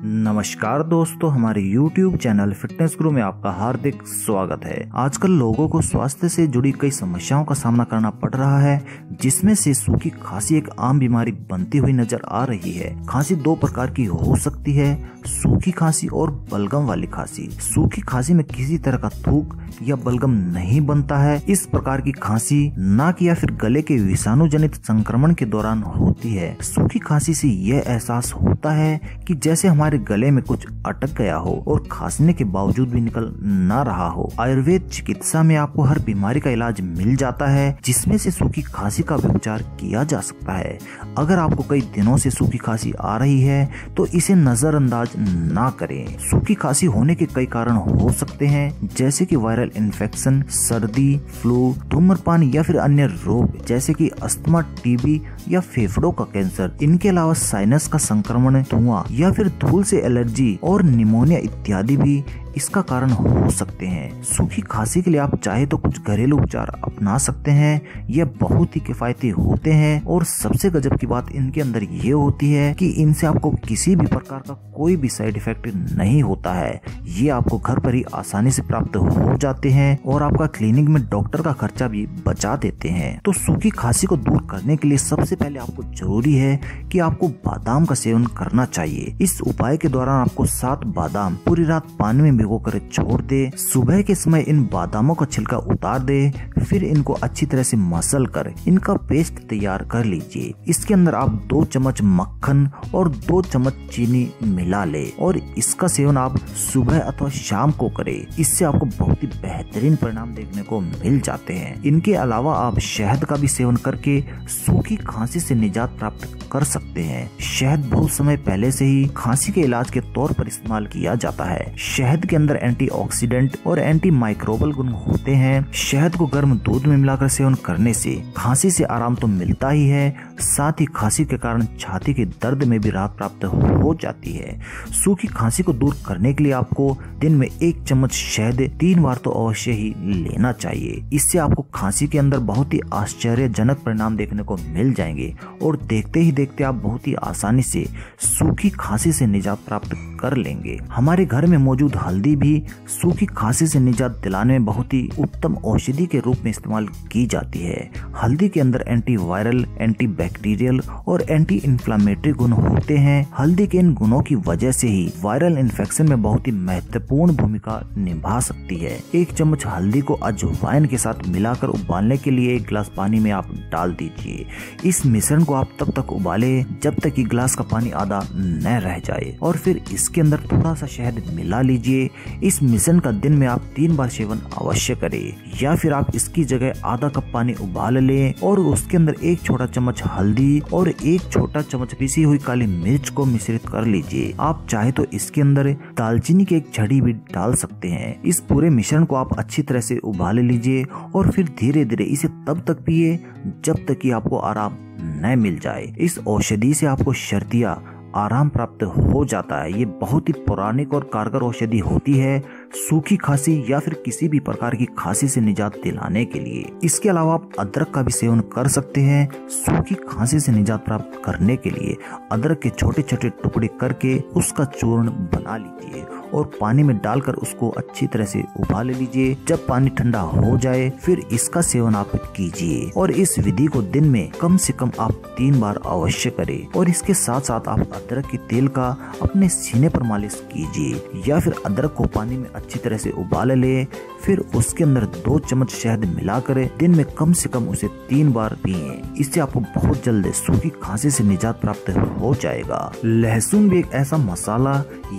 नमस्कार दोस्तों, हमारे YouTube चैनल फिटनेस गुरु में आपका हार्दिक स्वागत है। आजकल लोगों को स्वास्थ्य से जुड़ी कई समस्याओं का सामना करना पड़ रहा है, जिसमें से सूखी खांसी एक आम बीमारी बनती हुई नजर आ रही है। खांसी दो प्रकार की हो सकती है, सूखी खांसी और बलगम वाली खांसी। सूखी खांसी में किसी तरह का थूक या बलगम नहीं बनता है। इस प्रकार की खांसी नाक या फिर गले के विषाणु जनित संक्रमण के दौरान होती है। सूखी खांसी से यह एहसास होता है कि जैसे हमारे गले में कुछ अटक गया हो और खांसने के बावजूद भी निकल ना रहा हो। आयुर्वेद चिकित्सा में आपको हर बीमारी का इलाज मिल जाता है, जिसमें से सूखी खांसी का भी उपचार किया जा सकता है। अगर आपको कई दिनों से सूखी खांसी आ रही है तो इसे नजरअंदाज ना करें। सूखी खांसी होने के कई कारण हो सकते हैं, जैसे कि वायरल इन्फेक्शन, सर्दी, फ्लू, धूम्रपान या फिर अन्य रोग जैसे कि अस्थमा, टीबी या फेफड़ों का कैंसर। इनके अलावा साइनस का संक्रमण, धुआं या फिर धूल से एलर्जी और निमोनिया इत्यादि भी इसका कारण हो सकते हैं। सूखी खांसी के लिए आप चाहे तो कुछ घरेलू उपचार अपना सकते हैं। ये बहुत ही किफायती होते हैं और सबसे गजब की बात इनके अंदर ये होती है कि इनसे आपको किसी भी प्रकार का कोई भी साइड इफेक्ट नहीं होता है। ये आपको घर पर ही आसानी से प्राप्त हो जाते हैं और आपका क्लिनिक में डॉक्टर का खर्चा भी बचा देते हैं। तो सूखी खांसी को दूर करने के लिए सबसे पहले आपको जरूरी है कि आपको बादाम का सेवन करना चाहिए। इस उपाय के दौरान आपको 7 बादाम पूरी रात पानी में भिगो कर छोड़ दे। सुबह के समय इन बादामों का छिलका उतार दे, फिर इनको अच्छी तरह से मसल कर इनका पेस्ट तैयार कर लीजिए। इसके अंदर आप 2 चम्मच मक्खन और 2 चम्मच चीनी मिला ले और इसका सेवन आप सुबह अथवा शाम को करें। इससे आपको बहुत ही बेहतरीन परिणाम देखने को मिल जाते हैं। इनके अलावा आप शहद का भी सेवन करके सूखी खांसी से निजात प्राप्त कर सकते हैं। शहद बहुत समय पहले से ही खांसी के इलाज के तौर पर इस्तेमाल किया जाता है। शहद के अंदर एंटीऑक्सीडेंट और एंटी माइक्रोबल गुण होते हैं। शहद को गर्म दूध में मिलाकर सेवन करने से खांसी से आराम तो मिलता ही है, साथ ही खांसी के कारण छाती के दर्द में भी राहत प्राप्त हो जाती है। सूखी खांसी को दूर करने के लिए आपको दिन में 1 चम्मच शहद 3 बार तो अवश्य ही लेना चाहिए। इससे आपको खांसी के अंदर बहुत ही आश्चर्यजनक परिणाम देखने को मिल जाएंगे और देखते ही देखते आप बहुत ही आसानी से सूखी खांसी से निजात प्राप्त कर लेंगे। हमारे घर में मौजूद हल्दी भी सूखी खांसी से निजात दिलाने में बहुत ही उत्तम औषधि के रूप में इस्तेमाल की जाती है। हल्दी के अंदर एंटीवायरल, एंटीबैक्टीरियल और एंटी इन्फ्लामेटरी गुण होते हैं। हल्दी के इन गुणों की वजह से ही वायरल इन्फेक्शन में बहुत ही महत्वपूर्ण भूमिका निभा सकती है। 1 चम्मच हल्दी को अजवाइन के साथ मिलाकर उबालने के लिए 1 गिलास पानी में आप डाल दीजिए। इस मिश्रण को आप तब तक उबाले जब तक कि गिलास का पानी आधा न रह जाए और फिर इसके अंदर थोड़ा सा शहद मिला लीजिए। इस मिश्रण का दिन में आप 3 बार सेवन अवश्य करें, या फिर आप इसकी जगह आधा कप पानी उबाल लें और उसके अंदर 1 छोटा चम्मच हल्दी और 1 छोटा चम्मच पिसी हुई काली मिर्च को मिश्रित कर लीजिए। आप चाहे तो इसके अंदर दालचीनी की 1 छड़ी भी डाल सकते हैं। इस पूरे मिश्रण को आप अच्छी तरह से उबाल लीजिए और फिर धीरे धीरे इसे तब तक पिए जब तक कि आपको आराम न मिल जाए। इस औषधि से आपको शर्तिया आराम प्राप्त हो जाता है। ये बहुत ही पौराणिक और कारगर औषधि होती है सूखी खांसी या फिर किसी भी प्रकार की खांसी से निजात दिलाने के लिए। इसके अलावा आप अदरक का भी सेवन कर सकते हैं सूखी खांसी से निजात प्राप्त करने के लिए। अदरक के छोटे छोटे टुकड़े करके उसका चूर्ण बना लीजिए और पानी में डालकर उसको अच्छी तरह से उबाल लीजिए। जब पानी ठंडा हो जाए फिर इसका सेवन आप कीजिए और इस विधि को दिन में कम से कम आप 3 बार अवश्य करें। और इसके साथ साथ आप अदरक के तेल का अपने सीने पर मालिश कीजिए या फिर अदरक को पानी में अच्छी तरह से उबाल ले, फिर उसके अंदर 2 चम्मच शहद मिलाकर दिन में कम से कम उसे 3 बार पिए। इससे आपको बहुत जल्द सूखी खांसी से निजात प्राप्त हो जाएगा। लहसुन भी एक ऐसा मसाला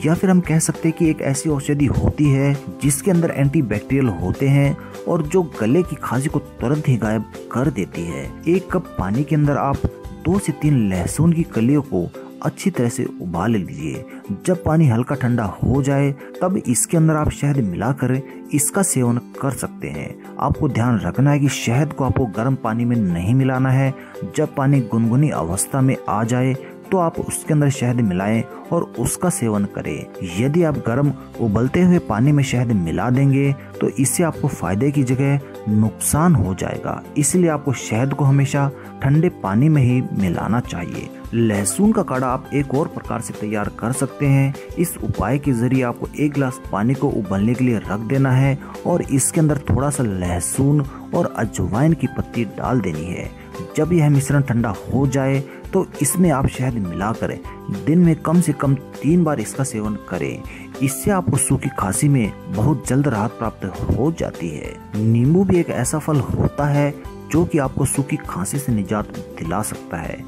या फिर हम कह सकते हैं कि एक ऐसी औषधि होती है जिसके अंदर एंटीबैक्टीरियल होते हैं और जो गले की खांसी को तुरंत ही गायब कर देती है। 1 कप पानी के अंदर आप 2 से 3 लहसुन की कलियों को अच्छी तरह से उबाल लीजिए। जब पानी हल्का ठंडा हो जाए तब इसके अंदर आप शहद मिलाकर इसका सेवन कर सकते हैं। आपको ध्यान रखना है कि शहद को आपको गर्म पानी में नहीं मिलाना है। जब पानी गुनगुनी अवस्था में आ जाए तो आप उसके अंदर शहद मिलाएं और उसका सेवन करें। यदि आप गर्म उबलते हुए पानी में शहद मिला देंगे तो इससे आपको फायदे की जगह नुकसान हो जाएगा। इसलिए आपको शहद को हमेशा ठंडे पानी में ही मिलाना चाहिए। लहसुन का काढ़ा आप एक और प्रकार से तैयार कर सकते हैं। इस उपाय के जरिए आपको 1 गिलास पानी को उबलने के लिए रख देना है और इसके अंदर थोड़ा सा लहसुन और अजवाइन की पत्ती डाल देनी है। जब यह मिश्रण ठंडा हो जाए तो इसमें आप शहद मिलाकर दिन में कम से कम 3 बार इसका सेवन करें। इससे आपको सूखी खांसी में बहुत जल्द राहत प्राप्त हो जाती है। नींबू भी एक ऐसा फल होता है जो कि आपको सूखी खांसी से निजात दिला सकता है।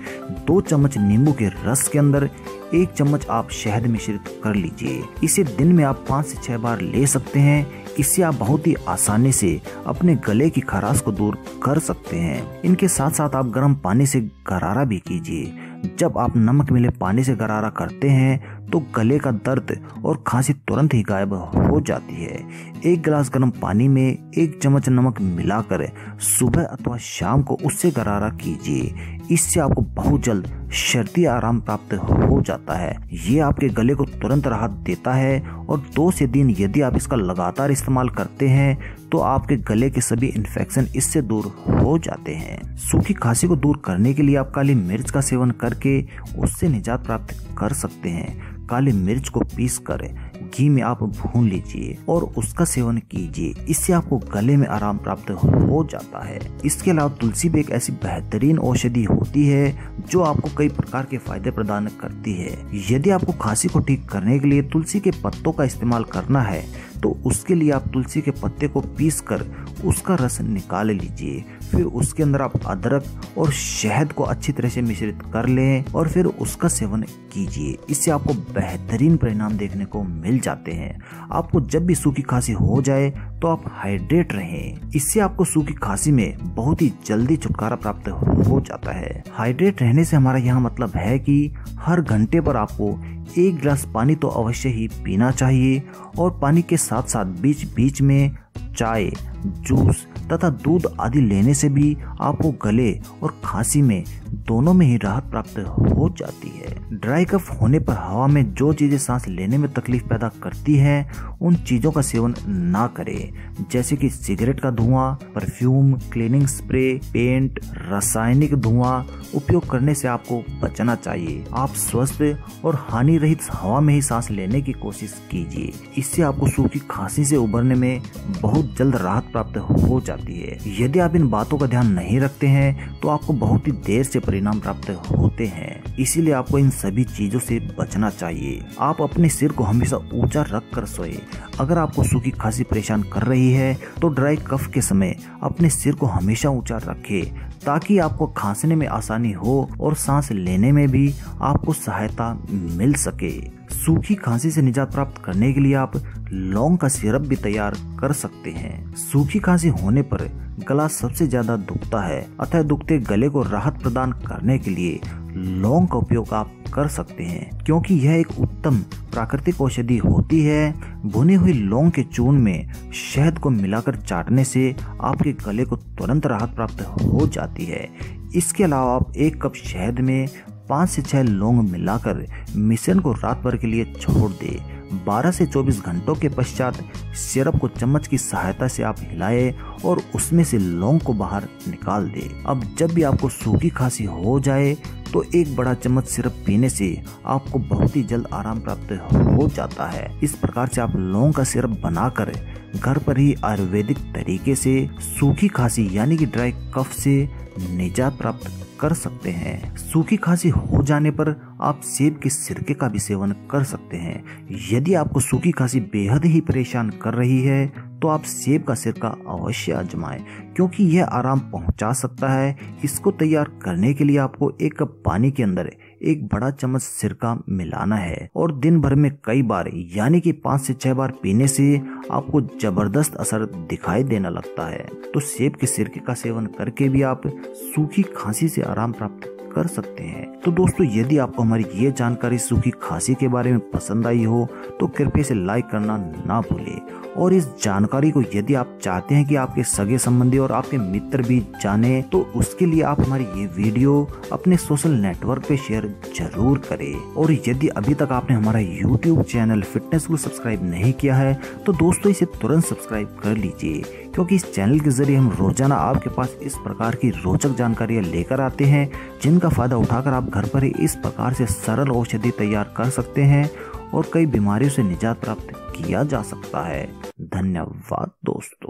2 चम्मच नींबू के रस के अंदर 1 चम्मच आप शहद मिश्रित कर लीजिए। इसे दिन में आप 5 से 6 बार ले सकते हैं। इससे आप बहुत ही आसानी से अपने गले की खराश को दूर कर सकते हैं। इनके साथ साथ आप गर्म पानी से गरारा भी कीजिए। जब आप नमक मिले पानी से गरारा करते हैं तो गले का दर्द और खांसी तुरंत ही गायब हो जाती है। 1 गिलास गर्म पानी में 1 चम्मच नमक मिलाकर सुबह अथवा शाम को उससे गरारा कीजिए। इससे आपको बहुत जल्द शर्ती आराम प्राप्त हो जाता है। ये आपके गले को तुरंत राहत देता है और 2 से 3 यदि आप इसका लगातार इस्तेमाल करते हैं तो आपके गले के सभी इन्फेक्शन इससे दूर हो जाते हैं। सूखी खांसी को दूर करने के लिए आप काली मिर्च का सेवन करके उससे निजात प्राप्त कर सकते हैं। काली मिर्च को पीस कर घी में आप भून लीजिए और उसका सेवन कीजिए। इससे आपको गले में आराम प्राप्त हो जाता है। इसके अलावा तुलसी भी एक ऐसी बेहतरीन औषधि होती है जो आपको कई प्रकार के फायदे प्रदान करती है। यदि आपको खांसी को ठीक करने के लिए तुलसी के पत्तों का इस्तेमाल करना है तो उसके लिए आप तुलसी के पत्ते को पीस कर उसका रस निकाल लीजिए। फिर उसके अंदर आप अदरक और शहद को अच्छी तरह से मिश्रित कर लें और फिर उसका सेवन कीजिए। इससे आपको बेहतरीन परिणाम देखने को मिल जाते हैं। आपको जब भी सूखी खांसी हो जाए तो आप हाइड्रेट रहें। इससे आपको सूखी खांसी में बहुत ही जल्दी छुटकारा प्राप्त हो जाता है। हाइड्रेट रहने से हमारा यहाँ मतलब है कि हर घंटे पर आपको 1 गिलास पानी तो अवश्य ही पीना चाहिए और पानी के साथ साथ बीच बीच में चाय, जूस तथा दूध आदि लेने से भी आपको गले और खांसी में दोनों में ही राहत प्राप्त हो जाती है। ड्राई कफ होने पर हवा में जो चीजें सांस लेने में तकलीफ पैदा करती हैं उन चीजों का सेवन ना करें, जैसे कि सिगरेट का धुआं, परफ्यूम, क्लीनिंग स्प्रे, पेंट, रासायनिक धुआं उपयोग करने से आपको बचना चाहिए। आप स्वस्थ और हानि रहित हवा में ही सांस लेने की कोशिश कीजिए। इससे आपको सूखी खांसी से उबरने में बहुत जल्द राहत प्राप्त हो जाती है। यदि आप इन बातों का ध्यान नहीं रखते हैं तो आपको बहुत ही देर से परिणाम प्राप्त होते हैं। इसीलिए आपको इन सभी चीजों से बचना चाहिए। आप अपने सिर को हमेशा ऊंचा रख कर सोए। अगर आपको सूखी खांसी परेशान कर रही है तो ड्राई कफ के समय अपने सिर को हमेशा ऊंचा रखें ताकि आपको खांसने में आसानी हो और सांस लेने में भी आपको सहायता मिल सके। सूखी खांसी से निजात प्राप्त करने के लिए आप लौंग का सिरप भी तैयार कर सकते हैं। सूखी खांसी होने पर गला सबसे ज्यादा दुखता है, अतः दुखते गले को राहत प्रदान करने के लिए लौंग का उपयोग आप कर सकते हैं, क्योंकि यह एक उत्तम प्राकृतिक औषधि होती है। भुनी हुई लौंग के चूर्ण में शहद को मिलाकर चाटने से आपके गले को तुरंत राहत प्राप्त हो जाती है। इसके अलावा आप 1 कप शहद में 5 से 6 लौंग मिलाकर मिश्रण को रात भर के लिए छोड़ दें। 12 से 24 घंटों के पश्चात सिरप को चम्मच की सहायता से आप हिलाएं और उसमें से लौंग को बाहर निकाल दें। अब जब भी आपको सूखी खांसी हो जाए तो 1 बड़ा चम्मच सिरप पीने से आपको बहुत ही जल्द आराम प्राप्त हो जाता है। इस प्रकार से आप लौंग का सिरप बनाकर घर पर ही आयुर्वेदिक तरीके से सूखी खांसी यानी कि ड्राई कफ से निजात प्राप्त कर सकते हैं। सूखी खांसी हो जाने पर आप सेब के सिरके का भी सेवन कर सकते हैं। यदि आपको सूखी खांसी बेहद ही परेशान कर रही है तो आप सेब का सिरका अवश्य आजमाएं, क्योंकि यह आराम पहुंचा सकता है। इसको तैयार करने के लिए आपको 1 कप पानी के अंदर 1 बड़ा चम्मच सिरका मिलाना है और दिन भर में कई बार यानी कि 5 से 6 बार पीने से आपको जबरदस्त असर दिखाई देने लगता है। तो सेब के सिरके का सेवन करके भी आप सूखी खांसी से आराम प्राप्त कर सकते हैं। तो दोस्तों, यदि आपको हमारी ये जानकारी सूखी खांसी के बारे में पसंद आई हो तो कृपया इसे लाइक करना ना भूलें और इस जानकारी को यदि आप चाहते हैं कि आपके सगे संबंधी और आपके मित्र भी जाने, तो उसके लिए आप हमारी ये वीडियो अपने सोशल नेटवर्क पे शेयर जरूर करें। और यदि अभी तक आपने हमारा YouTube चैनल फिटनेस गुरु सब्सक्राइब नहीं किया है तो दोस्तों इसे तुरंत सब्सक्राइब कर लीजिए, क्योंकि इस चैनल के जरिए हम रोजाना आपके पास इस प्रकार की रोचक जानकारियां लेकर आते हैं, जिनका फायदा उठाकर आप घर पर ही इस प्रकार से सरल औषधि तैयार कर सकते हैं और कई बीमारियों से निजात प्राप्त किया जा सकता है। धन्यवाद दोस्तों।